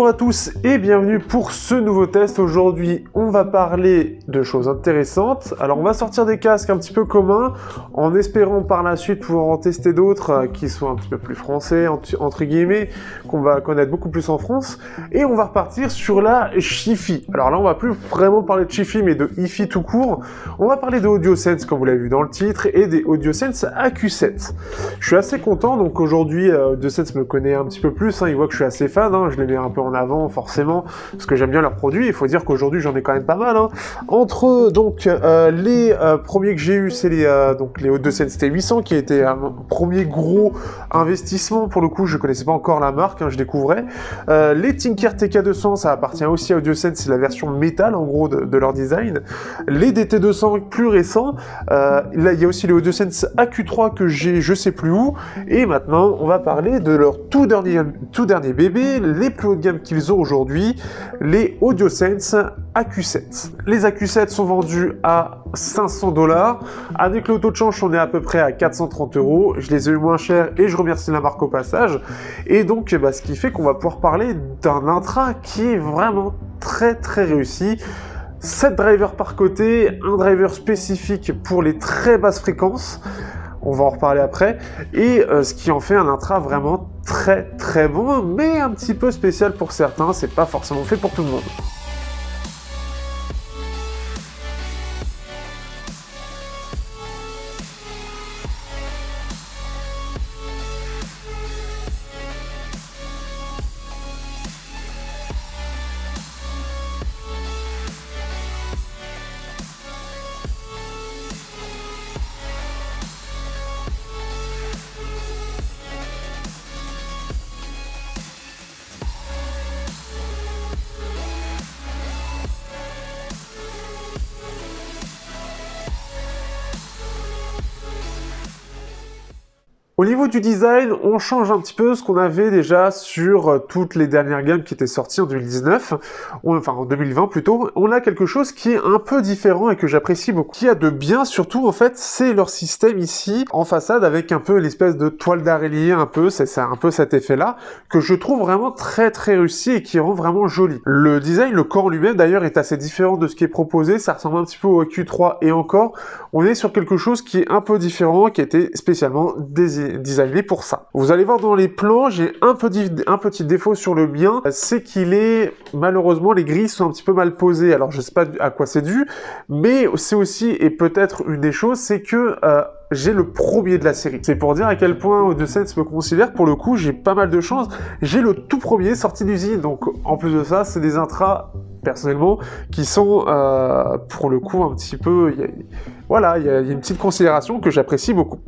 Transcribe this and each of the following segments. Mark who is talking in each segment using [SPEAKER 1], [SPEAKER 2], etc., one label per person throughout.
[SPEAKER 1] Bonjour à tous et bienvenue pour ce nouveau test. Aujourd'hui, on va parler de choses intéressantes. Alors, on va sortir des casques un petit peu communs en espérant par la suite pouvoir en tester d'autres qui sont un petit peu plus français, entre guillemets, qu'on va connaître beaucoup plus en France. Et on va repartir sur la Chi-Fi. Alors là, on va plus vraiment parler de Chi-Fi, mais de Hi-Fi tout court. On va parler de AudioSense, comme vous l'avez vu dans le titre, et des AudioSense AQ7. Je suis assez content, donc aujourd'hui, AudioSense me connaît un petit peu plus, il voit que je suis assez fan, je les mets un peu en avant forcément parce que j'aime bien leurs produits. Il faut dire qu'aujourd'hui j'en ai quand même pas mal. Entre donc les premiers que j'ai eu, c'est les AudioSense T800 qui a été un premier gros investissement. Pour le coup, je connaissais pas encore la marque, je découvrais. Les Tinker TK200, ça appartient aussi à AudioSense, c'est la version métal en gros de leur design. Les DT200 plus récents, là il y a aussi les AudioSense AQ3 que j'ai je sais plus où. Et maintenant on va parler de leur tout dernier bébé, les plus haut de gamme qu'ils ont aujourd'hui, les AudioSense AQ7. Les AQ7 sont vendus à 500 $. Avec le taux de change, on est à peu près à 430 €. Je les ai eu moins chers et je remercie la marque au passage. Et donc, ce qui fait qu'on va pouvoir parler d'un intra qui est vraiment très réussi. 7 drivers par côté, un driver spécifique pour les très basses fréquences. On va en reparler après, et ce qui en fait un intra vraiment très bon, mais un petit peu spécial pour certains, c'est pas forcément fait pour tout le monde. Au niveau du design, on change un petit peu ce qu'on avait déjà sur toutes les dernières gammes qui étaient sorties en 2019, enfin en 2020 plutôt. On a quelque chose qui est un peu différent et que j'apprécie beaucoup. Ce qu'il y a de bien surtout en fait, c'est leur système ici en façade avec un peu l'espèce de toile d'araignée c'est un peu cet effet-là que je trouve vraiment très réussi et qui rend vraiment joli. Le design, le corps lui-même d'ailleurs est assez différent de ce qui est proposé, ça ressemble un petit peu au Q3 et encore, on est sur quelque chose qui est un peu différent, qui a été spécialement designé pour ça. Vous allez voir dans les plans, j'ai un petit défaut sur le mien, c'est qu'il est, malheureusement, les grilles sont un petit peu mal posées. Alors je sais pas à quoi c'est dû, mais c'est aussi, et peut-être une des choses, c'est que j'ai le premier de la série. C'est pour dire à quel point AudioSense me considère, pour le coup, j'ai pas mal de chance. J'ai le tout premier sorti d'usine, donc en plus de ça, c'est des intras, personnellement, qui sont, pour le coup, un petit peu... Voilà, il y a une petite considération que j'apprécie beaucoup.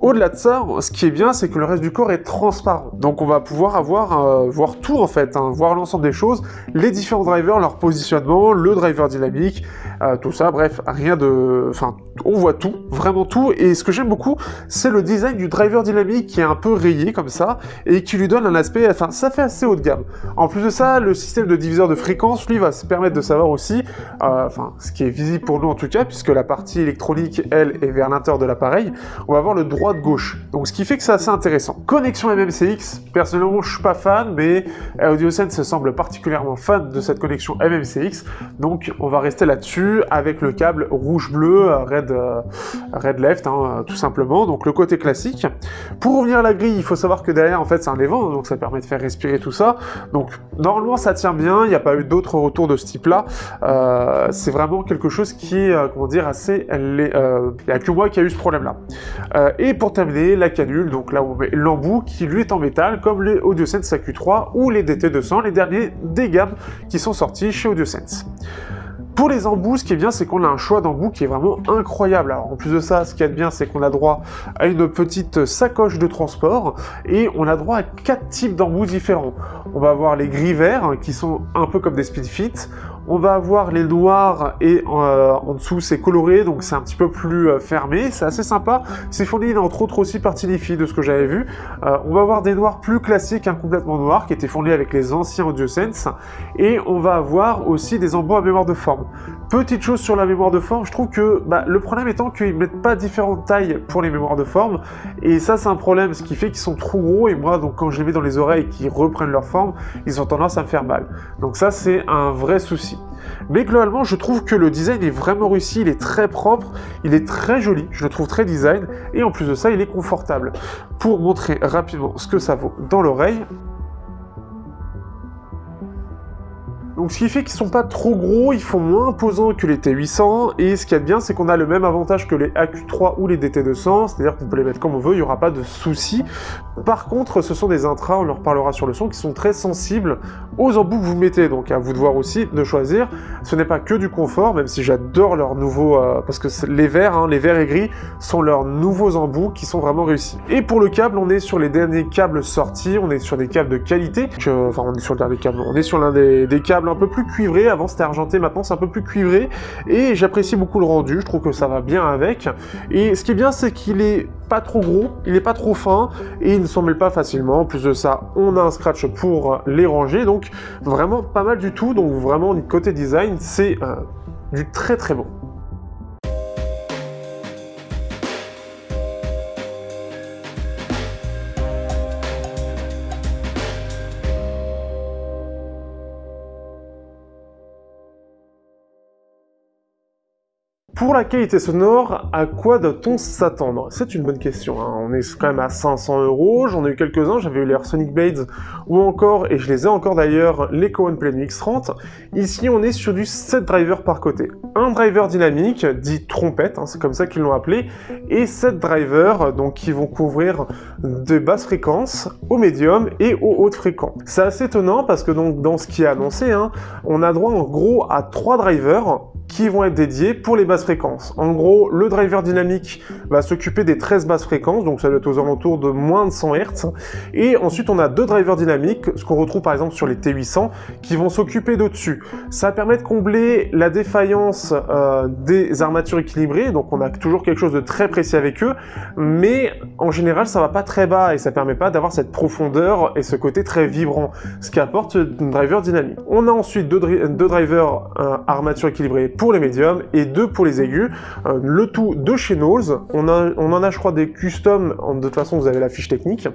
[SPEAKER 1] Au-delà de ça, ce qui est bien, c'est que le reste du corps est transparent. Donc on va pouvoir voir tout en fait, voir l'ensemble des choses, les différents drivers, leur positionnement, le driver dynamique, tout ça, bref, rien de... Enfin, on voit tout, vraiment tout, et ce que j'aime beaucoup, c'est le design du driver dynamique qui est un peu rayé comme ça, et qui lui donne un aspect, enfin, ça fait assez haut de gamme. En plus de ça, le système de diviseur de fréquence, lui, va se permettre de savoir aussi, enfin, ce qui est visible pour nous en tout cas, puisque la partie électronique, elle, est vers l'intérieur de l'appareil, on va voir le droite-gauche. Donc ce qui fait que c'est assez intéressant. Connexion MMCX, personnellement je suis pas fan, mais AudioSense semble particulièrement fan de cette connexion MMCX, donc on va rester là-dessus avec le câble rouge-bleu, red left, tout simplement, donc le côté classique. Pour revenir à la grille, il faut savoir que derrière, en fait, c'est un évent, donc ça permet de faire respirer tout ça, donc normalement ça tient bien, il n'y a pas eu d'autres retours de ce type-là, c'est vraiment quelque chose qui est, comment dire, assez... Il n'y a que moi qui a eu ce problème-là. Et pour terminer, la canule, donc là où on met l'embout, qui lui est en métal, comme les AudioSense AQ3 ou les DT200, les derniers des gammes qui sont sortis chez AudioSense. Pour les embouts, ce qui est bien, c'est qu'on a un choix d'embouts qui est vraiment incroyable. Alors, en plus de ça, ce qui est bien, c'est qu'on a droit à une petite sacoche de transport et on a droit à 4 types d'embouts différents. On va avoir les gris verts qui sont un peu comme des Speedfit. On va avoir les noirs et en dessous c'est coloré, donc c'est un petit peu plus fermé, c'est assez sympa. C'est fourni entre autres aussi par Tinifi de ce que j'avais vu. On va avoir des noirs plus classiques, complètement noirs, qui étaient fournis avec les anciens AudioSense. Et on va avoir aussi des embouts à mémoire de forme. Petite chose sur la mémoire de forme, je trouve que le problème étant qu'ils ne mettent pas différentes tailles pour les mémoires de forme. Et ça c'est un problème, ce qui fait qu'ils sont trop gros. Et moi, donc quand je les mets dans les oreilles et qu'ils reprennent leur forme, ils ont tendance à me faire mal. Donc ça c'est un vrai souci. Mais globalement, je trouve que le design est vraiment réussi, il est très propre, il est très joli, je le trouve très design, et en plus de ça, il est confortable. Pour montrer rapidement ce que ça vaut dans l'oreille, donc ce qui fait qu'ils sont pas trop gros, ils font moins imposants que les T800, et ce qu'il y a de bien, c'est qu'on a le même avantage que les AQ3 ou les DT200, c'est-à-dire qu'on peut les mettre comme on veut, il n'y aura pas de soucis. Par contre, ce sont des intras, on leur parlera sur le son, qui sont très sensibles aux embouts que vous mettez, donc à vous de voir aussi, de choisir. Ce n'est pas que du confort, même si j'adore leurs nouveaux, parce que les verts et gris sont leurs nouveaux embouts qui sont vraiment réussis. Et pour le câble, on est sur les derniers câbles sortis, on est sur des câbles de qualité, enfin on est sur le dernier câble, on est sur l'un des câbles un peu plus cuivré, avant c'était argenté, maintenant c'est un peu plus cuivré, et j'apprécie beaucoup le rendu, je trouve que ça va bien avec, et ce qui est bien c'est qu'il est pas trop gros, il est pas trop fin, et il ne s'en mêle pas facilement. En plus de ça, on a un scratch pour les ranger, donc vraiment pas mal du tout, donc vraiment côté design, c'est du très très bon. Pour la qualité sonore, à quoi doit-on s'attendre? C'est une bonne question, hein. On est quand même à 500 €, j'en ai eu quelques-uns, j'avais eu les Sonic Blades, ou encore, et je les ai encore d'ailleurs, les Cohen Play X30. Ici, on est sur du 7 drivers par côté. Un driver dynamique, dit trompette, hein, c'est comme ça qu'ils l'ont appelé, et 7 drivers, donc qui vont couvrir de basses fréquences, au médium et aux hautes fréquences. C'est assez étonnant parce que donc dans ce qui est annoncé, hein, on a droit en gros à 3 drivers qui vont être dédiés pour les basses fréquences. En gros, le driver dynamique va s'occuper des 13 basses fréquences, donc ça doit être aux alentours de moins de 100 Hz. Et ensuite, on a 2 drivers dynamiques, ce qu'on retrouve par exemple sur les T800, qui vont s'occuper d'au-dessus. Ça permet de combler la défaillance des armatures équilibrées, donc on a toujours quelque chose de très précis avec eux, mais en général, ça va pas très bas et ça permet pas d'avoir cette profondeur et ce côté très vibrant, ce qu'apporte un driver dynamique. On a ensuite deux drivers armatures équilibrées pour les médiums et 2 pour les aigus, le tout de chez Knowles. On en a je crois des custom, de toute façon vous avez la fiche technique,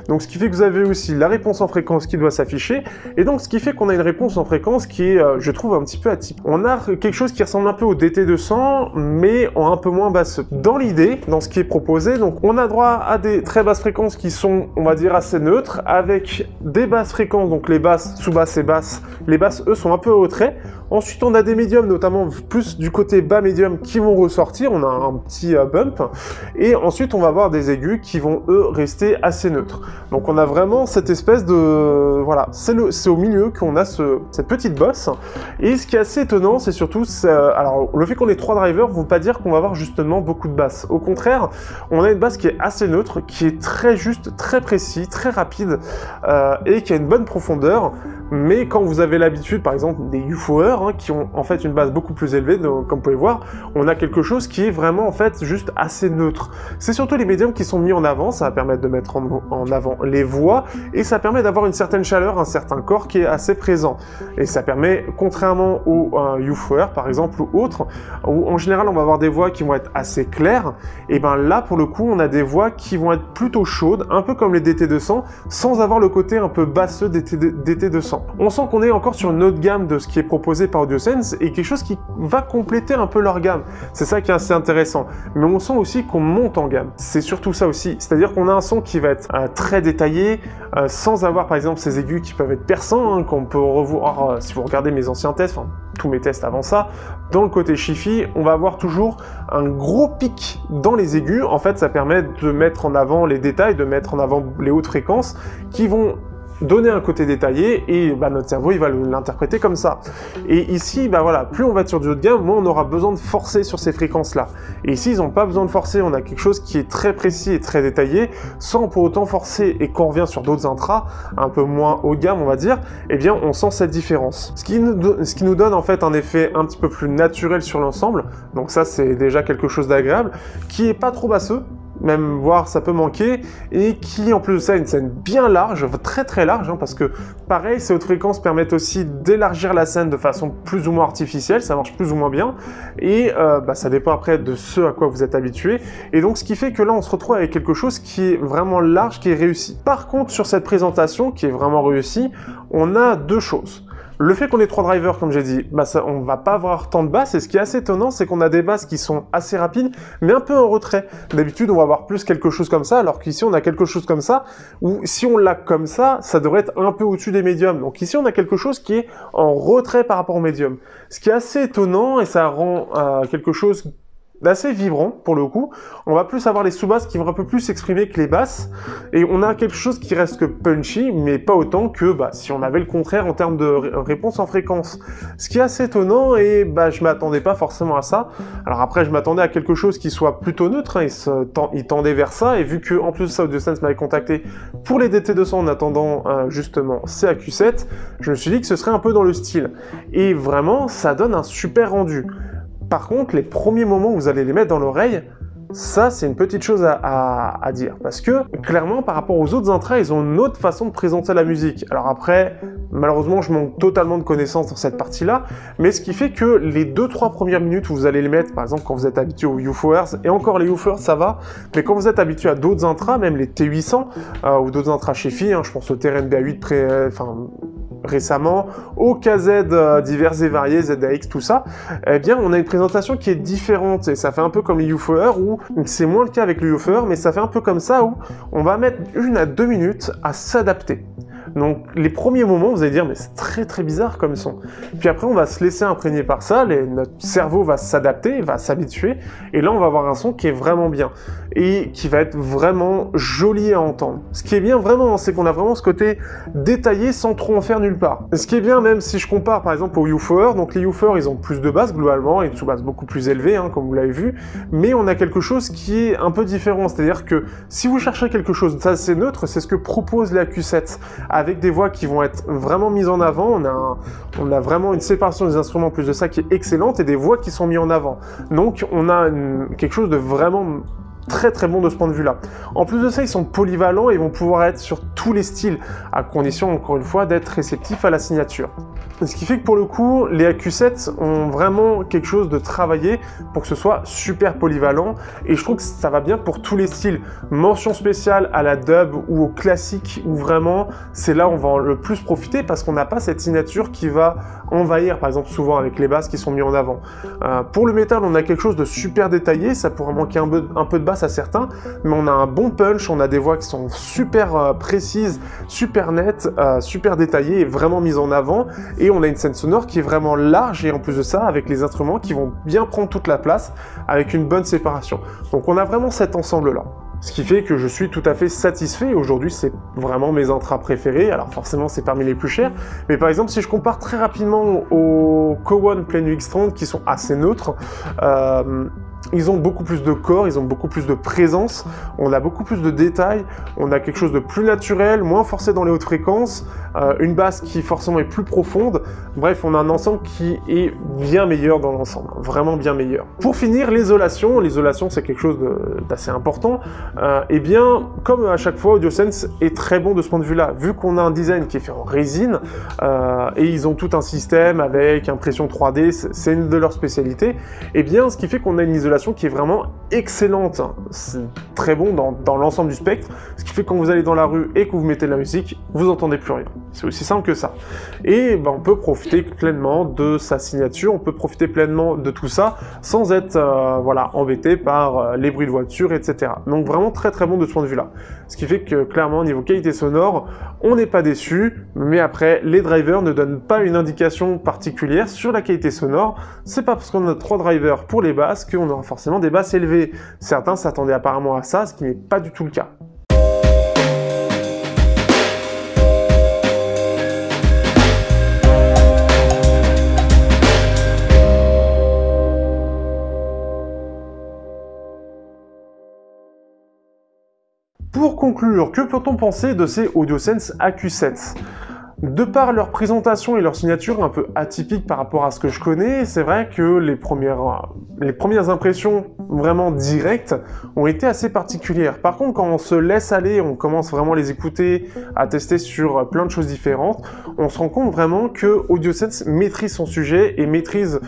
[SPEAKER 1] donc ce qui fait que vous avez aussi la réponse en fréquence qui doit s'afficher, et donc ce qui fait qu'on a une réponse en fréquence qui est, je trouve, un petit peu atypique. On a quelque chose qui ressemble un peu au DT200, mais en un peu moins basse. Dans l'idée, dans ce qui est proposé, donc on a droit à des très basses fréquences qui sont, on va dire, assez neutres, avec des basses fréquences, donc les basses, sous-basses et basses. Les basses, eux, sont un peu au trait. Ensuite, on a des médiums, notamment plus du côté bas médium, qui vont ressortir. On a un petit bump. Et ensuite, on va avoir des aigus qui vont, eux, rester assez neutres. Donc, on a vraiment cette espèce de... Voilà, c'est au milieu qu'on a cette petite bosse. Et ce qui est assez étonnant, c'est surtout... Alors, le fait qu'on ait 3 drivers ne veut pas dire qu'on va avoir justement beaucoup de basses. Au contraire, on a une basse qui est assez neutre, qui est très juste, très précis, très rapide, et qui a une bonne profondeur. Mais quand vous avez l'habitude, par exemple, des UFOers, hein, qui ont en fait une base beaucoup plus élevée, donc, comme vous pouvez voir, on a quelque chose qui est vraiment en fait juste assez neutre. C'est surtout les médiums qui sont mis en avant, ça va permettre de mettre en avant les voix, et ça permet d'avoir une certaine chaleur, un certain corps qui est assez présent. Et ça permet, contrairement aux UFOers par exemple, ou autres, où en général on va avoir des voix qui vont être assez claires, et ben là pour le coup on a des voix qui vont être plutôt chaudes, un peu comme les DT200, sans avoir le côté un peu basseux des DT200. On sent qu'on est encore sur une autre gamme de ce qui est proposé par AudioSense et quelque chose qui va compléter un peu leur gamme. C'est ça qui est assez intéressant. Mais on sent aussi qu'on monte en gamme. C'est surtout ça aussi. C'est-à-dire qu'on a un son qui va être très détaillé, sans avoir par exemple ces aigus qui peuvent être perçants, hein, qu'on peut revoir si vous regardez mes anciens tests, enfin tous mes tests avant ça. Dans le côté Chi-Fi, on va avoir toujours un gros pic dans les aigus. En fait, ça permet de mettre en avant les détails, de mettre en avant les hautes fréquences qui vont donner un côté détaillé et notre cerveau il va l'interpréter comme ça. Et ici, voilà, plus on va être sur du haut de gamme, moins on aura besoin de forcer sur ces fréquences-là. Et ici, ils n'ont pas besoin de forcer, on a quelque chose qui est très précis et très détaillé, sans pour autant forcer. Et quand on revient sur d'autres intras, un peu moins haut de gamme, on va dire, eh bien, on sent cette différence. Ce qui nous donne en fait un effet un petit peu plus naturel sur l'ensemble. Donc ça, c'est déjà quelque chose d'agréable, qui est pas trop basseux, même voire ça peut manquer, et qui en plus de ça a une scène bien large, très très large, parce que pareil, ces hautes fréquences permettent aussi d'élargir la scène de façon plus ou moins artificielle, ça marche plus ou moins bien, et ça dépend après de ce à quoi vous êtes habitué, et donc ce qui fait que là on se retrouve avec quelque chose qui est vraiment large, qui est réussi. Par contre, sur cette présentation qui est vraiment réussie, on a deux choses. Le fait qu'on ait 3 drivers, comme j'ai dit, on va pas avoir tant de basses, et ce qui est assez étonnant, c'est qu'on a des basses qui sont assez rapides, mais un peu en retrait. D'habitude, on va avoir plus quelque chose comme ça, alors qu'ici, on a quelque chose comme ça, où si on l'a comme ça devrait être un peu au-dessus des médiums. Donc ici, on a quelque chose qui est en retrait par rapport aux médiums. Ce qui est assez étonnant, et ça rend quelque chose d'assez vibrant pour le coup. On va plus avoir les sous-basses qui vont un peu plus s'exprimer que les basses, et on a quelque chose qui reste que punchy, mais pas autant que si on avait le contraire en termes de réponse en fréquence. Ce qui est assez étonnant, et je m'attendais pas forcément à ça. Alors après, je m'attendais à quelque chose qui soit plutôt neutre, il tendait vers ça, et vu que en plus de ça, AudioSense m'avait contacté pour les DT200 en attendant justement CAQ7, je me suis dit que ce serait un peu dans le style. Et vraiment, ça donne un super rendu. Par contre, les premiers moments où vous allez les mettre dans l'oreille, ça, c'est une petite chose à dire. Parce que, clairement, par rapport aux autres intras, ils ont une autre façon de présenter la musique. Alors après, malheureusement, je manque totalement de connaissances dans cette partie-là, mais ce qui fait que les 2-3 premières minutes où vous allez les mettre, par exemple, quand vous êtes habitué aux UFOers, et encore les UFOers, ça va, mais quand vous êtes habitué à d'autres intras, même les T800, ou d'autres intras chez FI, je pense au TRN BA8 récemment, au KZ divers et variés, ZAX, tout ça, eh bien, on a une présentation qui est différente, et ça fait un peu comme les UFOers, où c'est moins le cas avec le UFOer, mais ça fait un peu comme ça, où on va mettre 1 à 2 minutes à s'adapter. Donc les premiers moments, vous allez dire, mais c'est très très bizarre comme son. Puis après, on va se laisser imprégner par ça, notre cerveau va s'adapter, va s'habituer, et là, on va avoir un son qui est vraiment bien, et qui va être vraiment joli à entendre. Ce qui est bien vraiment, c'est qu'on a vraiment ce côté détaillé sans trop en faire nulle part. Ce qui est bien, même si je compare par exemple aux UFOer, donc les UFOer, ils ont plus de basses globalement, et une sous-basse beaucoup plus élevée, comme vous l'avez vu, mais on a quelque chose qui est un peu différent, c'est-à-dire que si vous cherchez quelque chose d'assez neutre, c'est ce que propose les AQ7, avec des voix qui vont être vraiment mises en avant, on a vraiment une séparation des instruments plus de ça qui est excellente, et des voix qui sont mises en avant. Donc on a quelque chose de vraiment très très bon de ce point de vue-là. En plus de ça, ils sont polyvalents et vont pouvoir être sur tous les styles, à condition, encore une fois, d'être réceptifs à la signature. Ce qui fait que pour le coup, les AQ7 ont vraiment quelque chose de travaillé pour que ce soit super polyvalent, et je trouve que ça va bien pour tous les styles. Mention spéciale à la dub ou au classique, où vraiment, c'est là où on va le plus profiter, parce qu'on n'a pas cette signature qui va envahir, par exemple, souvent avec les basses qui sont mis en avant. Pour le métal, on a quelque chose de super détaillé, ça pourrait manquer un peu de basse à certains, mais on a un bon punch, on a des voix qui sont super précises, super nettes, super détaillées et vraiment mises en avant, et on a une scène sonore qui est vraiment large, et en plus de ça, avec les instruments qui vont bien prendre toute la place, avec une bonne séparation. Donc on a vraiment cet ensemble-là. Ce qui fait que je suis tout à fait satisfait. Aujourd'hui, c'est vraiment mes intras préférés. Alors forcément, c'est parmi les plus chers. Mais par exemple, si je compare très rapidement aux Kowon Plane UX30, qui sont assez neutres, ils ont beaucoup plus de corps, ils ont beaucoup plus de présence, on a beaucoup plus de détails, on a quelque chose de plus naturel, moins forcé dans les hautes fréquences, une basse qui forcément est plus profonde. Bref, on a un ensemble qui est bien meilleur dans l'ensemble, vraiment bien meilleur. Pour finir, l'isolation c'est quelque chose d'assez important. Eh bien, comme à chaque fois, AudioSense est très bon de ce point de vue-là, vu qu'on a un design qui est fait en résine, et ils ont tout un système avec impression 3D, c'est une de leurs spécialités, eh bien, ce qui fait qu'on a une isolation qui est vraiment excellente. C'est très bon dans l'ensemble du spectre, ce qui fait que quand vous allez dans la rue et que vous mettez de la musique, vous entendez plus rien. C'est aussi simple que ça. Et on peut profiter pleinement de sa signature, on peut profiter pleinement de tout ça, sans être embêté par les bruits de voiture, etc. Donc vraiment très très bon de ce point de vue-là. Ce qui fait que clairement, au niveau qualité sonore, on n'est pas déçu, mais après, les drivers ne donnent pas une indication particulière sur la qualité sonore. C'est pas parce qu'on a 3 drivers pour les basses qu'on aura forcément des basses élevées. Certains s'attendaient apparemment à ça, ce qui n'est pas du tout le cas. Pour conclure, que peut-on penser de ces AudioSense AQ7 ? De par leur présentation et leur signature un peu atypique par rapport à ce que je connais, c'est vrai que les premières impressions vraiment directes ont été assez particulières. Par contre, quand on se laisse aller, on commence vraiment à les écouter, à tester sur plein de choses différentes, on se rend compte vraiment que AudioSense maîtrise son sujet et maîtrise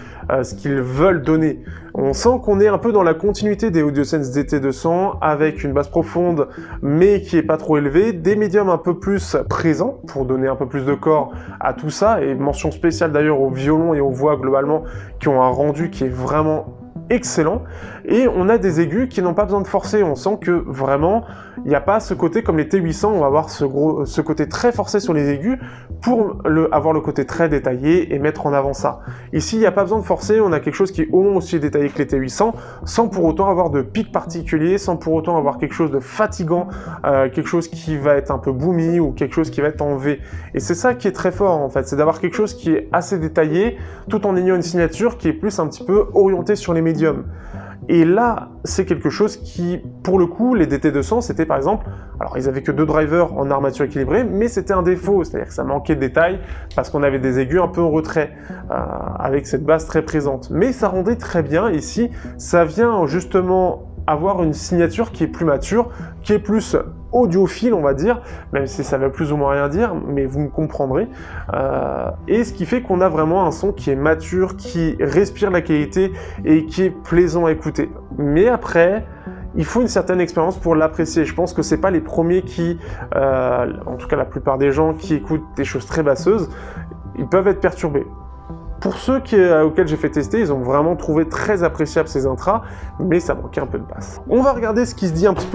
[SPEAKER 1] ce qu'ils veulent donner. On sent qu'on est un peu dans la continuité des AudioSense DT200 avec une basse profonde mais qui est pas trop élevée, des médiums un peu plus présents pour donner un peu plus de corps à tout ça, et mention spéciale d'ailleurs aux violons et aux voix globalement qui ont un rendu qui est vraiment excellent, et on a des aigus qui n'ont pas besoin de forcer. On sent que vraiment il n'y a pas ce côté comme les T800, on va avoir ce côté très forcé sur les aigus pour avoir le côté très détaillé et mettre en avant ça. Ici il n'y a pas besoin de forcer, on a quelque chose qui est au moins aussi détaillé que les T800 sans pour autant avoir de pic particulier, sans pour autant avoir quelque chose de fatigant, quelque chose qui va être un peu boomy ou quelque chose qui va être en V. Et c'est ça qui est très fort en fait, c'est d'avoir quelque chose qui est assez détaillé tout en ayant une signature qui est plus un petit peu orientée sur les médiums. Et là, c'est quelque chose qui, pour le coup, les DT200, c'était par exemple, alors ils avaient que 2 drivers en armature équilibrée, mais c'était un défaut, c'est-à-dire que ça manquait de détails parce qu'on avait des aigus un peu en retrait, avec cette basse très présente. Mais ça rendait très bien, ici, ça vient justement avoir une signature qui est plus mature, qui est plus audiophile, on va dire, même si ça veut plus ou moins rien dire, mais vous me comprendrez. Et ce qui fait qu'on a vraiment un son qui est mature, qui respire la qualité et qui est plaisant à écouter. Mais après, il faut une certaine expérience pour l'apprécier. Je pense que c'est pas les premiers qui, en tout cas la plupart des gens qui écoutent des choses très basseuses, ils peuvent être perturbés. Pour ceux auxquels j'ai fait tester, ils ont vraiment trouvé très appréciable ces intras, mais ça manquait un peu de basse. On va regarder ce qui se dit un petit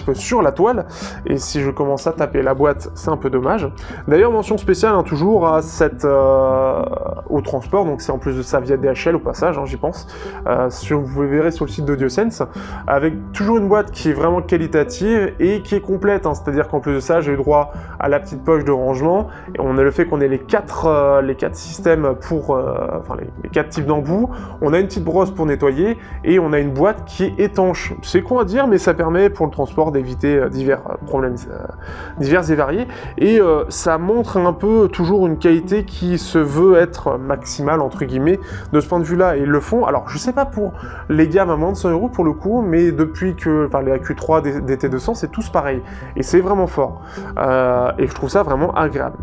[SPEAKER 1] peu sur la toile, et si je commence à taper la boîte, c'est un peu dommage. D'ailleurs, mention spéciale toujours à au transport, donc c'est en plus de ça via DHL au passage, j'y pense. Vous verrez sur le site d'AudioSense, avec toujours une boîte qui est vraiment qualitative et qui est complète, c'est-à-dire qu'en plus de ça, j'ai eu droit à la petite poche de rangement, et on a le fait qu'on ait les quatre systèmes pour les 4 types d'embouts, on a une petite brosse pour nettoyer et on a une boîte qui est étanche. C'est con à dire, mais ça permet pour le transport d'éviter divers problèmes divers et variés, et ça montre un peu toujours une qualité qui se veut être maximale entre guillemets de ce point de vue là, et ils le font. Alors je sais pas pour les gammes à moins de 100 € pour le coup, mais depuis que les AQ3 des T200 c'est tous pareil et c'est vraiment fort, et je trouve ça vraiment agréable.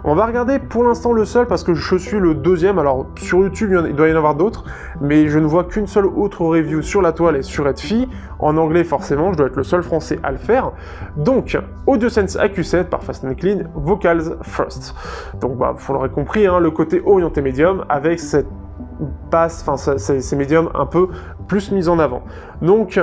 [SPEAKER 1] On va regarder pour l'instant le seul parce que je suis le deuxième. Alors sur YouTube il doit y en avoir d'autres, mais je ne vois qu'une seule autre review sur la toile et sur Edfi en anglais. Forcément je dois être le seul français à le faire. Donc AudioSense AQ7 par Fast & Clean, Vocals First. Donc vous l'aurez compris, le côté orienté médium avec cette basse, ces médiums un peu plus mis en avant. Donc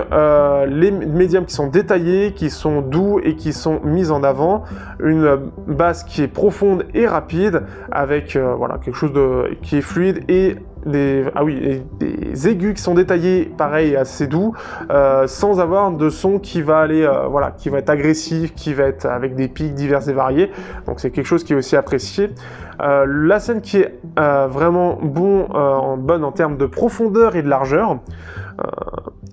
[SPEAKER 1] les médiums qui sont détaillés, qui sont doux et qui sont mis en avant, une basse qui est profonde et rapide avec quelque chose qui est fluide, et des aigus qui sont détaillés, pareil, assez doux, sans avoir de son qui va aller, qui va être agressif, qui va être avec des pics divers et variés. Donc c'est quelque chose qui est aussi apprécié. La scène qui est vraiment bonne en termes de profondeur et de largeur.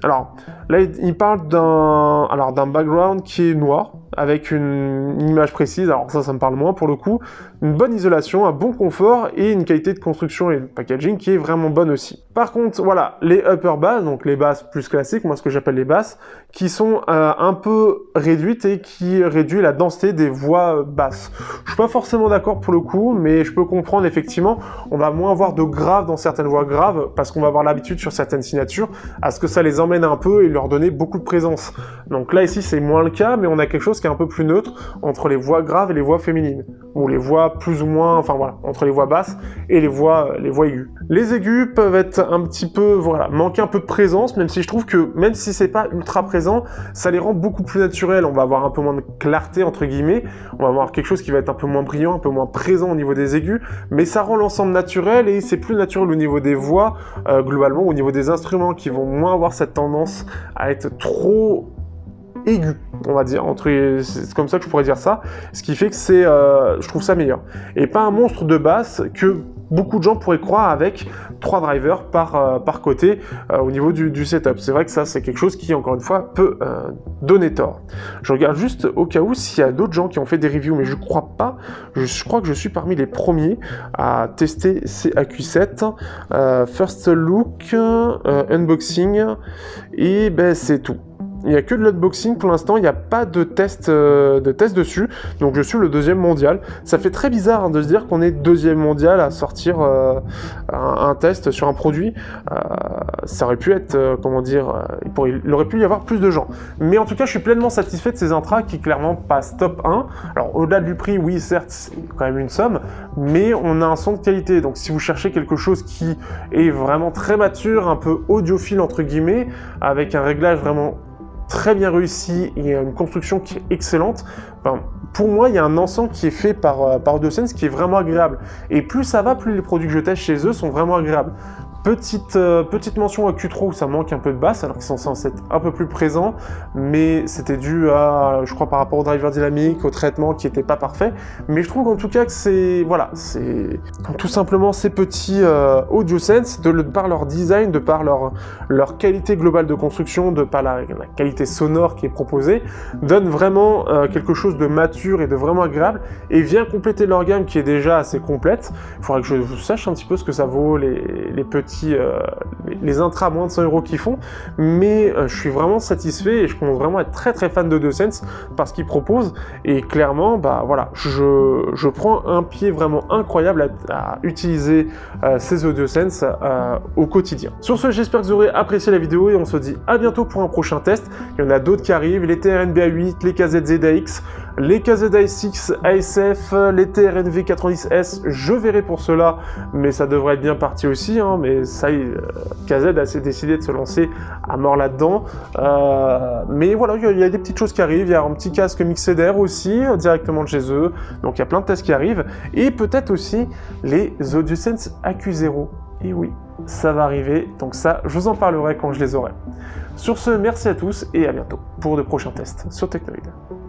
[SPEAKER 1] Alors là, il parle d'un background qui est noir avec une image précise. Alors ça me parle moins pour le coup. Une bonne isolation, un bon confort et une qualité de construction et de packaging qui est vraiment bonne aussi. Par contre, les upper basses, donc les basses plus classiques, moi ce que j'appelle les basses, qui sont un peu réduites et qui réduit la densité des voix basses. Je suis pas forcément d'accord pour le coup, mais je peux comprendre effectivement, on va moins avoir de graves dans certaines voix graves parce qu'on va avoir l'habitude sur certaines signatures à ce que ça les emmène un peu et leur donner beaucoup de présence. Donc là ici c'est moins le cas, mais on a quelque chose qui est un peu plus neutre entre les voix graves et les voix féminines, ou les voix plus ou moins, entre les voix basses et les voix aiguës. Les aigus peuvent être un petit peu, manquer un peu de présence, même si je trouve que, même si c'est pas ultra présent, ça les rend beaucoup plus naturels. On va avoir un peu moins de clarté, entre guillemets, on va avoir quelque chose qui va être un peu moins brillant, un peu moins présent au niveau des aigus, mais ça rend l'ensemble naturel, et c'est plus naturel au niveau des voix, globalement, au niveau des instruments, qui vont moins avoir cette tendance à être trop aigu, on va dire, c'est comme ça que je pourrais dire ça, ce qui fait que je trouve ça meilleur. Et pas un monstre de basse que beaucoup de gens pourraient croire avec 3 drivers par côté au niveau du setup. C'est vrai que ça, c'est quelque chose qui, encore une fois, peut donner tort. Je regarde juste au cas où s'il y a d'autres gens qui ont fait des reviews, mais je crois pas. Je crois que je suis parmi les premiers à tester ces AQ7. First look, unboxing, et ben c'est tout. Il n'y a que de l'unboxing pour l'instant, il n'y a pas de test dessus, donc je suis le 2e mondial. Ça fait très bizarre hein, de se dire qu'on est 2e mondial à sortir un test sur un produit. Ça aurait pu être, comment dire, il aurait pu y avoir plus de gens. Mais en tout cas, je suis pleinement satisfait de ces intras qui clairement passent top 1. Alors au-delà du prix, oui certes, c'est quand même une somme, mais on a un son de qualité. Donc si vous cherchez quelque chose qui est vraiment très mature, un peu audiophile entre guillemets, avec un réglage vraiment très bien réussi et une construction qui est excellente. Enfin, pour moi, il y a un ensemble qui est fait par AudioSense qui est vraiment agréable. Et plus ça va, plus les produits que je teste chez eux sont vraiment agréables. Petite mention à Q3 où ça manque un peu de basse, alors qu'ils sont censés être un peu plus présents, mais c'était dû à, je crois, par rapport au driver dynamique, au traitement qui n'était pas parfait. Mais je trouve en tout cas que c'est, voilà, c'est tout simplement ces petits AudioSense, par leur design, de par leur qualité globale de construction, de par la qualité sonore qui est proposée, donnent vraiment quelque chose de mature et de vraiment agréable, et vient compléter leur gamme qui est déjà assez complète. Il faudrait que je sache un petit peu ce que ça vaut les petits les intras à moins de 100 € qu'ils font, mais je suis vraiment satisfait et je commence vraiment à être très fan d'AudioSense parce qu'ils proposent, et clairement bah voilà, je prends un pied vraiment incroyable à utiliser ces AudioSense au quotidien. Sur ce, j'espère que vous aurez apprécié la vidéo et on se dit à bientôt pour un prochain test. Il y en a d'autres qui arrivent, les TRN-BA8, les KZZ-AX, les KZA6 ASF, les TRN V90S, je verrai pour cela, mais ça devrait être bien parti aussi, hein, mais ça, KZ a décidé de se lancer à mort là-dedans. Mais voilà, il y a des petites choses qui arrivent, il y a un petit casque Mixeder aussi, directement de chez eux, donc il y a plein de tests qui arrivent, et peut-être aussi les AudioSense AQ0, et oui, ça va arriver, donc ça, je vous en parlerai quand je les aurai. Sur ce, merci à tous, et à bientôt pour de prochains tests sur Technoid.